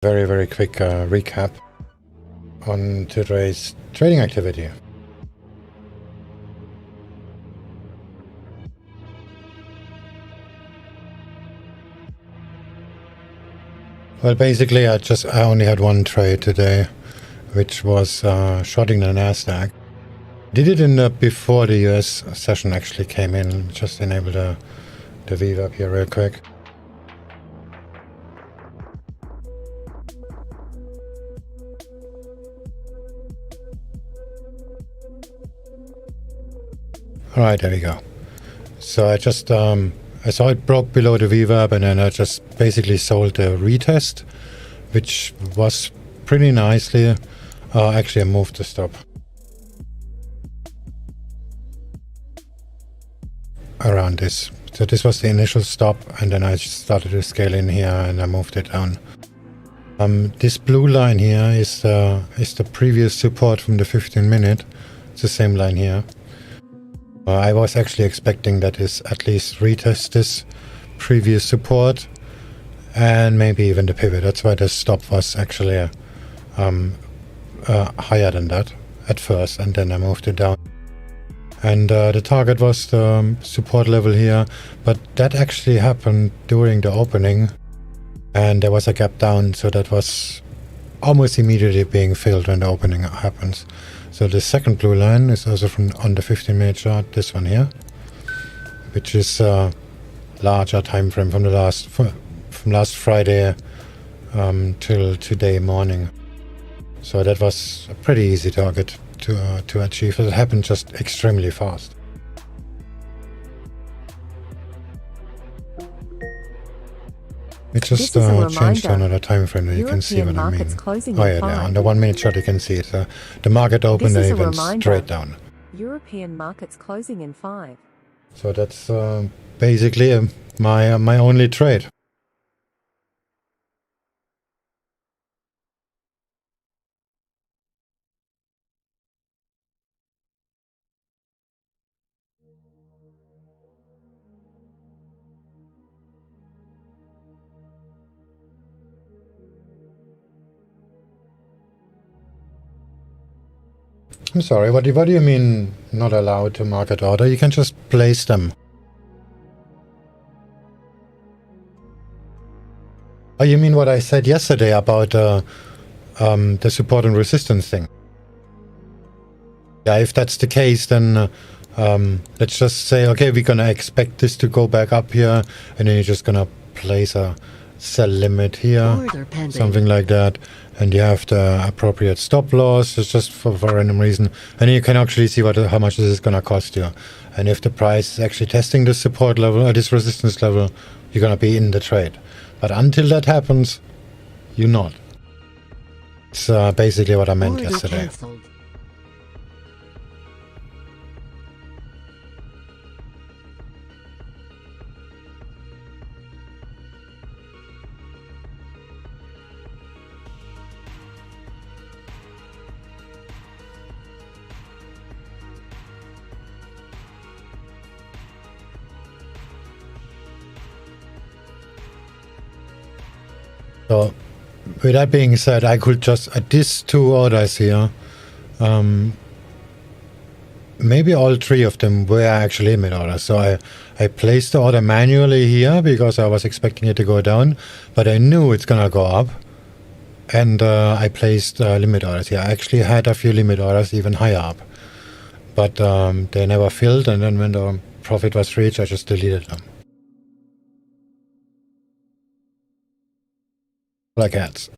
Very quick recap on today's trading activity. Well, basically I only had one trade today, which was shorting the NASDAQ. Did it in before the US session actually came in. Just enable the VWAP here real quick. Alright, there we go. So I just I saw it broke below the VWAP, and then I just basically sold the retest, which was pretty nicely. Actually I moved the stop around this. So this was the initial stop, and then I just started to scale in here and I moved it down. This blue line here is the previous support from the 15-minute. It's the same line here. I was actually expecting that is at least retest this previous support and maybe even the pivot. That's why the stop was actually higher than that at first, and then I moved it down. And the target was the support level here, but that actually happened during the opening, and there was a gap down, so that was almost immediately being filled when the opening happens. So the second blue line is also from on the 15-minute chart, this one here, which is a larger time frame from the from last Friday till today morning. So that was a pretty easy target to achieve. It happened just extremely fast. It just changed to another time frame that you can see what I mean. Oh yeah, there. On the 1-minute chart you can see it. The market opened and it went straight down. European markets closing in 5. So that's basically my only trade. I'm sorry, what do you mean not allowed to market order? You can just place them. Oh, you mean what I said yesterday about the support and resistance thing? Yeah, if that's the case, then let's just say, okay, we're gonna expect this to go back up here, and then you're just gonna place a sell limit here, something like that, and you have the appropriate stop loss. It's just for random reason, and you can actually see how much this is gonna cost you. And if the price is actually testing this support level or this resistance level, you're gonna be in the trade. But until that happens, you're not. It's basically what I meant yesterday. Cancelled. So, with that being said, I could just, at these two orders here, maybe all three of them were actually limit orders. So I placed the order manually here because I was expecting it to go down, but I knew it's gonna go up. And I placed limit orders here. I actually had a few limit orders even higher up, but they never filled, and then when the profit was reached, I just deleted them. Like ads.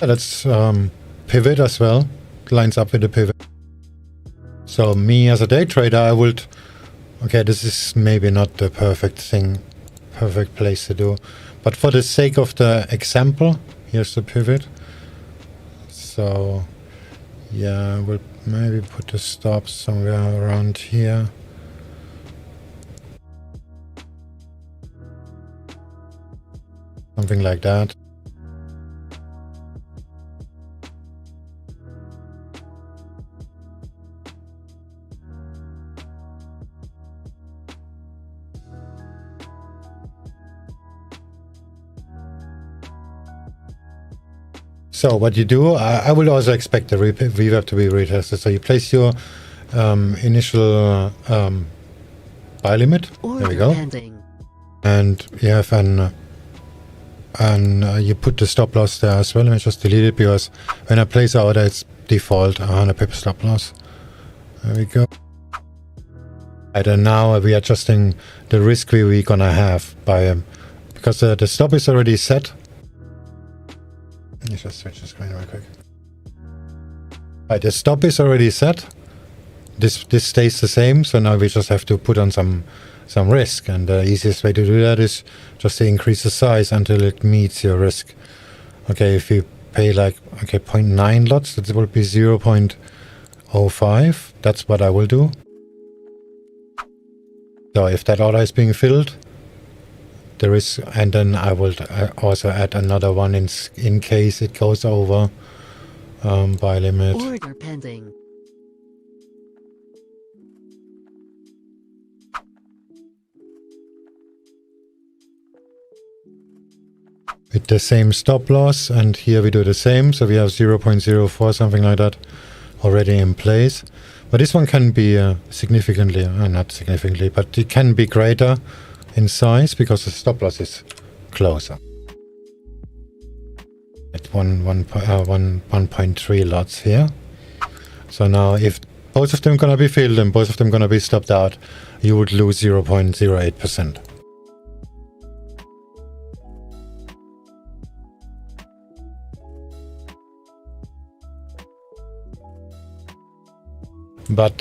Let's pivot as well. Lines up with the pivot. So me as a day trader, I would, okay, this is maybe not the perfect place to do, but for the sake of the example, here's the pivot. So yeah, we'll maybe put the stop somewhere around here. something like that. So what you do, I will also expect the reverb to be retested. So you place your initial buy limit. There we go. And you have you put the stop loss there as well. Let me just delete it because when I place order, it's default 100 pip stop loss. There we go. And now we are adjusting the risk we're gonna have by because the stop is already set. Let me just switch the screen real quick. Right, the stop is already set. This stays the same, so now we just have to put on some risk, and the easiest way to do that is just to increase the size until it meets your risk. Okay, if you pay like 0.9 lots, that will be 0.05. That's what I will do. So if that order is being filled, there is, and then I will also add another one in case it goes over buy limit. Order pending. With the same stop loss, and here we do the same, so we have 0.04, something like that, already in place. But this one can be significantly, not significantly, but it can be greater in size because the stop loss is closer. At 1.3 lots here. So now if both of them gonna be filled and both of them gonna be stopped out, you would lose 0.08%. But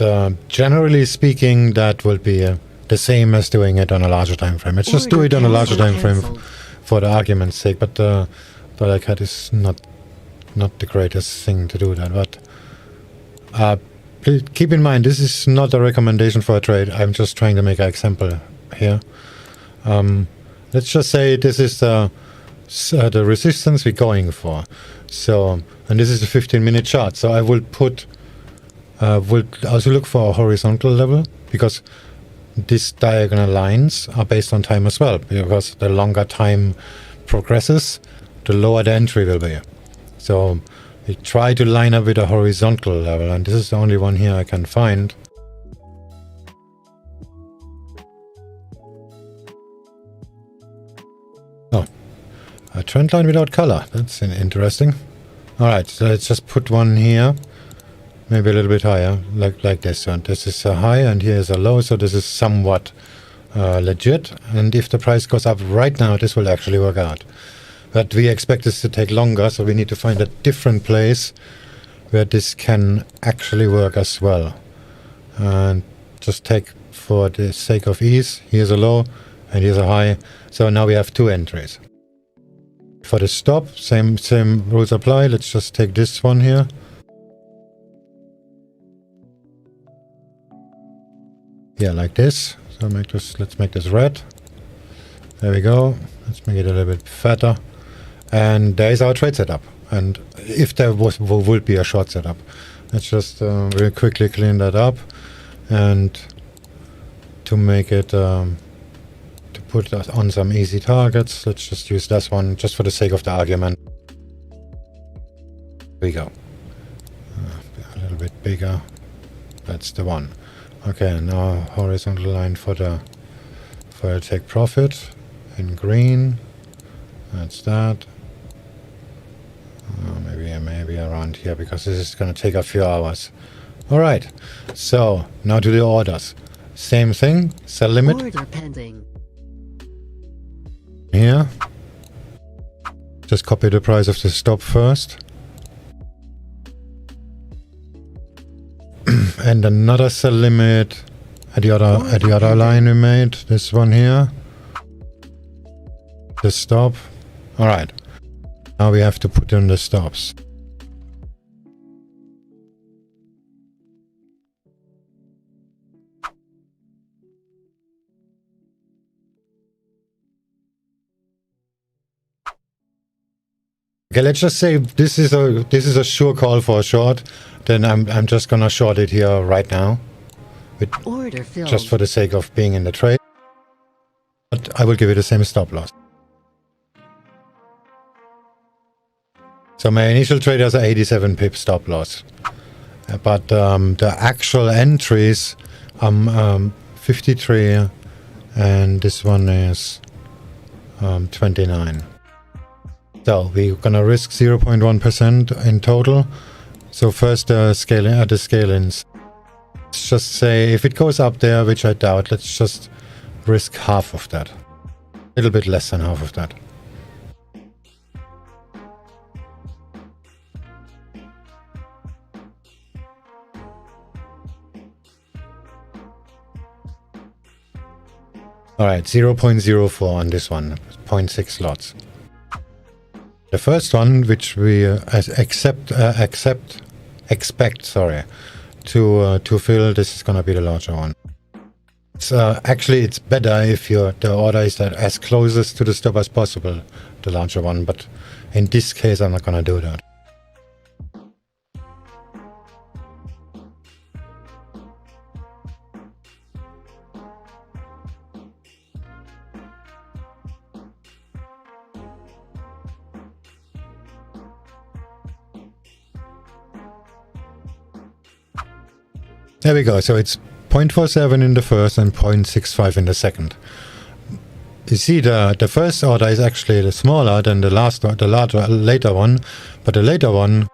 generally speaking, that will be the same as doing it on a larger time frame. Let's just do it on a larger time frame for the argument's sake. But the cat is not the greatest thing to do that. But please keep in mind, this is not a recommendation for a trade. I'm just trying to make an example here. Let's just say this is the resistance we're going for. So, and this is a 15-minute chart. So I will put. We'll also look for a horizontal level because these diagonal lines are based on time as well, because the longer time progresses, the lower the entry will be. So we try to line up with a horizontal level, and this is the only one here I can find. Oh, a trend line without color. That's interesting. All right, so let's just put one here. Maybe a little bit higher, like this. And this is a high, and here is a low, so this is somewhat legit. And if the price goes up right now, this will actually work out. But we expect this to take longer, so we need to find a different place where this can actually work as well. And just take, for the sake of ease, here's a low, and here's a high. So now we have two entries. For the stop, same rules apply. Let's just take this one here. Yeah, like this. So let's make this red. There we go. Let's make it a little bit fatter. And there is our trade setup. And if there would be a short setup, let's just really quickly clean that up. And to make it, to put that on some easy targets, let's just use this one just for the sake of the argument. Here we go. A little bit bigger. That's the one. Okay, now horizontal line for the take profit in green. That's that. Maybe around here, because this is going to take a few hours. All right. So now to the orders. Same thing. Sell limit. Order pending. Here. Just copy the price of the stop first. And another sell limit at the other line we made. This one here. The stop. All right. Now we have to put in the stops. Okay, let's just say this is a sure call for a short. Then I'm just gonna short it here right now, Order filled. just for the sake of being in the trade. But I will give it the same stop loss. So my initial trade has an 87 pip stop loss, but the actual entries 53, and this one is 29. So we're gonna risk 0.1% in total. So first the scale-ins. Let's just say if it goes up there, which I doubt, let's just risk half of that. A little bit less than half of that. Alright, 0.04 on this one, 0.6 lots. The first one, which we expect to fill, this is gonna be the larger one. Actually, it's better if the order is as closest to the stop as possible, the larger one. But in this case, I'm not gonna do that. There we go. So it's 0.47 in the first and 0.65 in the second. You see, the first order is actually smaller than the later one, but the later one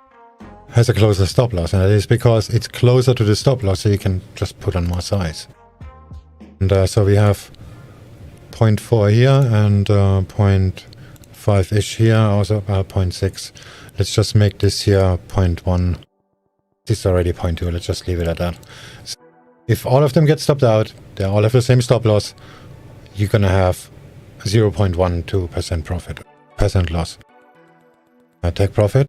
has a closer stop loss, and that is because it's closer to the stop loss, so you can just put on more size. And so we have 0.4 here and 0.5-ish here, also 0.6. Let's just make this here 0.1. This is already 0.2, let's just leave it at that. So if all of them get stopped out, they all have the same stop loss, you're gonna have 0.12% profit, percent loss. Take profit.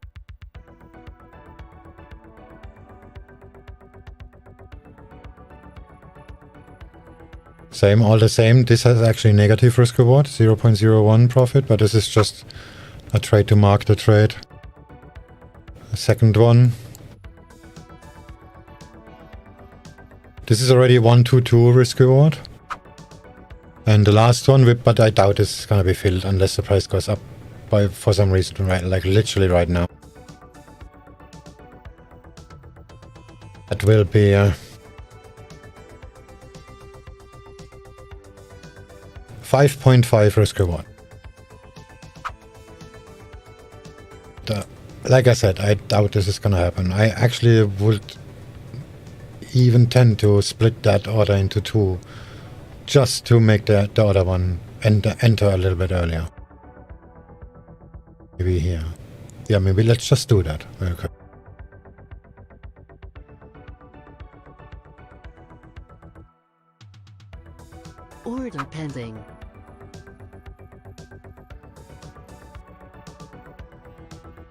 Same, all the same. This has actually negative risk reward, 0.01 profit, but this is just a trade to mark the trade. The second one. This is already 122 risk reward. And the last one, but I doubt this is gonna be filled unless the price goes up for some reason, right? Like literally right now. That will be 5.5 risk reward. Like I said, I doubt this is gonna happen. I actually would even tend to split that order into two, just to make the other one enter a little bit earlier. Maybe here. Yeah, maybe let's just do that. Okay. Order pending.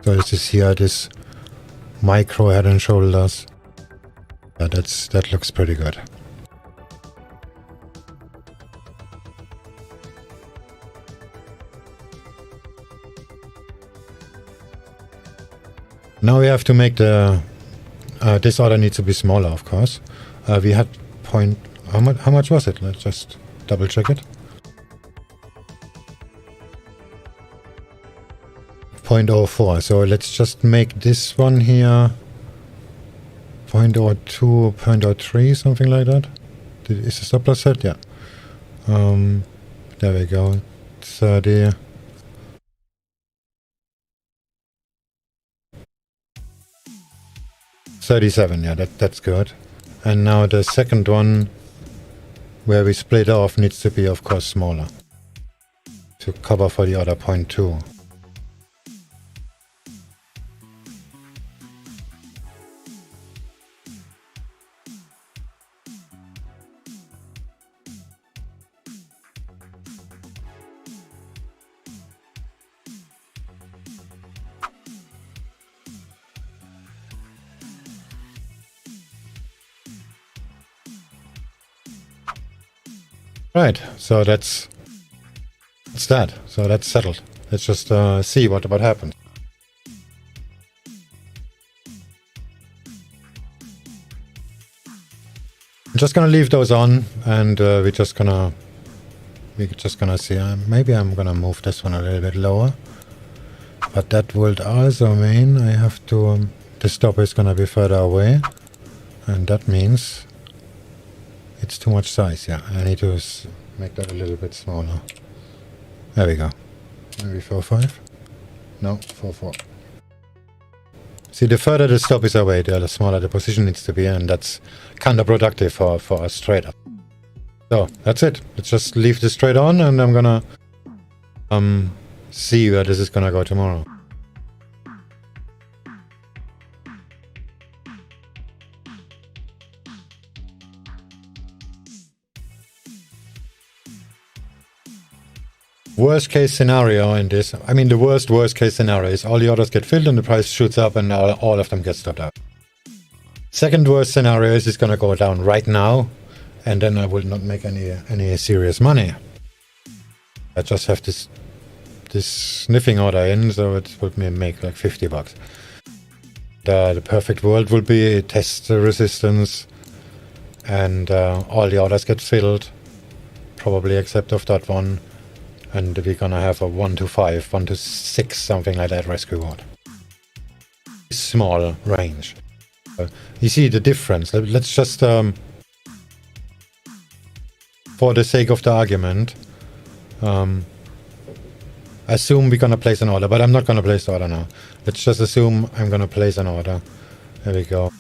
So this is here, this micro head and shoulders. Yeah, that looks pretty good. Now we have to make the this order needs to be smaller, of course. We had how much was it? Let's just double check it. 0.04. So let's just make this one here 0.02, 0.03, something like that. Is the stop loss set? Yeah. There we go. 30. $37, yeah, that's good. And now the second one, where we split off, needs to be, of course, smaller to cover for the other 0.2. Right, so that's that. So that's settled. Let's just see what happens. just gonna leave those on, and we're just gonna see. Maybe I'm gonna move this one a little bit lower, but that would also mean I have to. The stop is gonna be further away, and that means it's too much size. Yeah, I need to make that a little bit smaller. There we go. Maybe 4.5. No, 4.4. See, the further the stop is away, the smaller the position needs to be, and that's counterproductive for a straight up. So that's it. Let's just leave this straight on, and I'm gonna see where this is gonna go tomorrow. Worst case scenario in this, I mean the worst case scenario is all the orders get filled and the price shoots up and all of them get stopped out. Second worst scenario is it's gonna go down right now, and then I will not make any serious money. I just have this sniffing order in, so it would make like $50. The perfect world would be it tests the resistance and all the orders get filled, probably except of that one. And we're gonna have a 1 to 5, 1 to 6, something like that risk reward. Small range. You see the difference. Let's just, for the sake of the argument, assume we're gonna place an order, but I'm not gonna place the order now. Let's just assume I'm gonna place an order. There we go.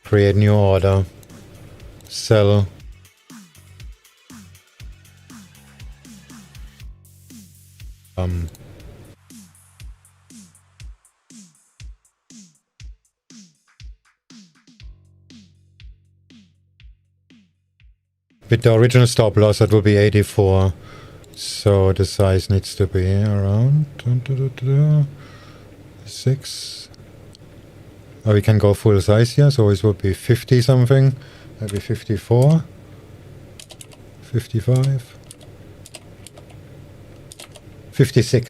Create new order. Sell. With the original stop loss, that will be 84. So the size needs to be around 6. We can go full size here, so it would be 50 something, maybe 54, 55, 56.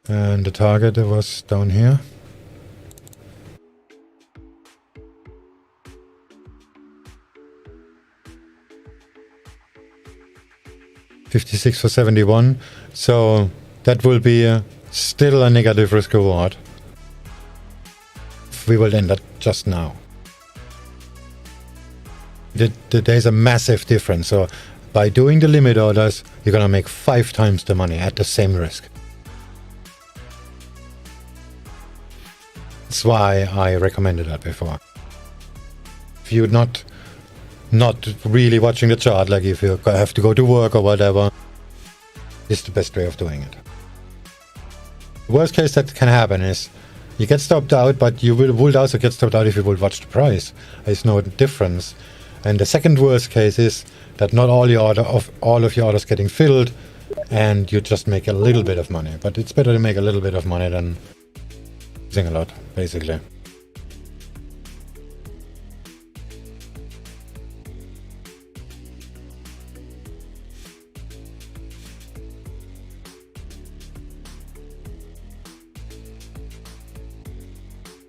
And the target was down here. $56 for 71, so that will be still a negative risk reward. We will end that just now. There's a massive difference, so by doing the limit orders, you're gonna make 5 times the money at the same risk. That's why I recommended that before. If you're not really watching the chart, like if you have to go to work or whatever, it's the best way of doing it. Worst case that can happen is you get stopped out, but you will also get stopped out if you will watch the price. There's no difference. And the second worst case is that not all of your orders getting filled, and you just make a little bit of money. But it's better to make a little bit of money than losing a lot, basically.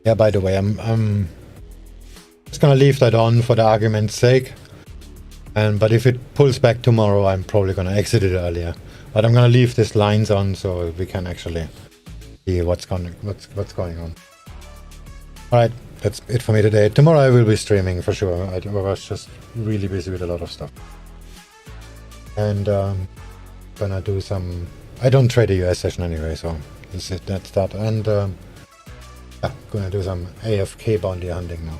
Yeah, by the way, I'm just gonna leave that on for the argument's sake. But if it pulls back tomorrow, I'm probably gonna exit it earlier. But I'm gonna leave these lines on so we can actually see what's going on. All right, that's it for me today. Tomorrow I will be streaming for sure. I was just really busy with a lot of stuff. And gonna do some. I don't trade a US session anyway, so that's that. And yeah, gonna do some AFK bounty hunting now.